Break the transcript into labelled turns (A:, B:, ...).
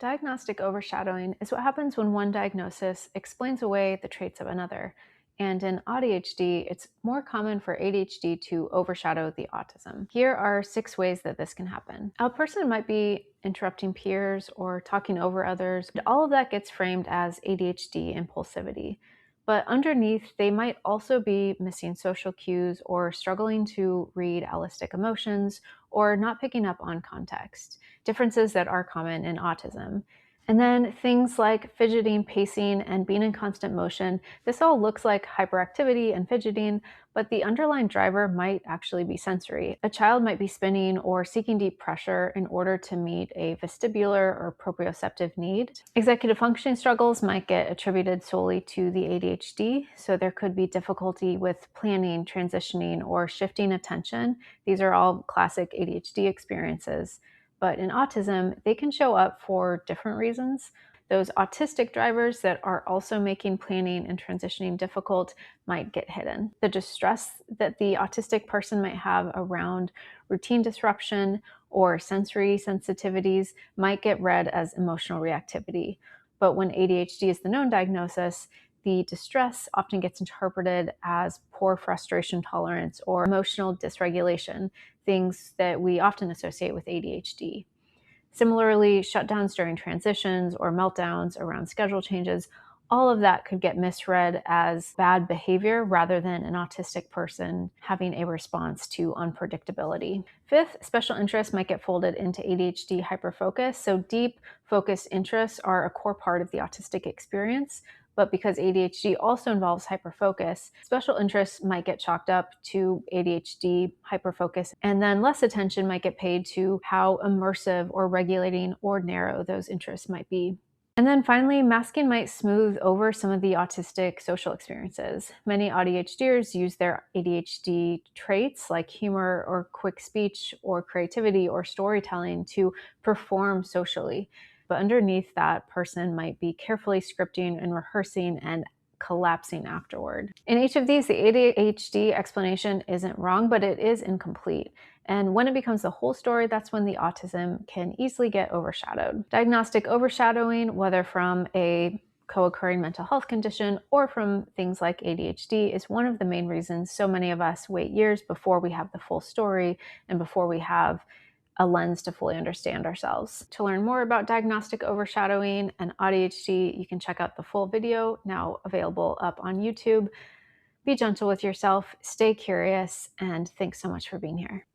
A: Diagnostic overshadowing is what happens when one diagnosis explains away the traits of another. And in AuDHD, it's more common for ADHD to overshadow the autism. Here are 6 ways that this can happen. A person might be interrupting peers or talking over others. All of that gets framed as ADHD impulsivity. But underneath, they might also be missing social cues or struggling to read allistic emotions or not picking up on context, differences that are common in autism. And then things like fidgeting, pacing, and being in constant motion. This all looks like hyperactivity and fidgeting, but the underlying driver might actually be sensory. A child might be spinning or seeking deep pressure in order to meet a vestibular or proprioceptive need. Executive functioning struggles might get attributed solely to the ADHD, so there could be difficulty with planning, transitioning, or shifting attention. These are all classic ADHD experiences. But in autism, they can show up for different reasons. Those autistic drivers that are also making planning and transitioning difficult might get hidden. The distress that the autistic person might have around routine disruption or sensory sensitivities might get read as emotional reactivity. But when ADHD is the known diagnosis, the distress often gets interpreted as poor frustration tolerance or emotional dysregulation, things that we often associate with ADHD. Similarly, shutdowns during transitions or meltdowns around schedule changes, all of that could get misread as bad behavior rather than an autistic person having a response to unpredictability. Fifth, special interests might get folded into ADHD hyperfocus. So deep focused interests are a core part of the autistic experience. But because ADHD also involves hyperfocus, special interests might get chalked up to ADHD hyperfocus, and then less attention might get paid to how immersive or regulating or narrow those interests might be. And then finally, masking might smooth over some of the autistic social experiences. Many ADHDers use their ADHD traits like humor or quick speech or creativity or storytelling to perform socially. But underneath that person might be carefully scripting and rehearsing and collapsing afterward. In each of these, the ADHD explanation isn't wrong, but it is incomplete. And when it becomes the whole story, that's when the autism can easily get overshadowed. Diagnostic overshadowing, whether from a co-occurring mental health condition or from things like ADHD, is one of the main reasons so many of us wait years before we have the full story and before we have a lens to fully understand ourselves. To learn more about diagnostic overshadowing and AuDHD, you can check out the full video, now available up on YouTube. Be gentle with yourself, stay curious, and thanks so much for being here.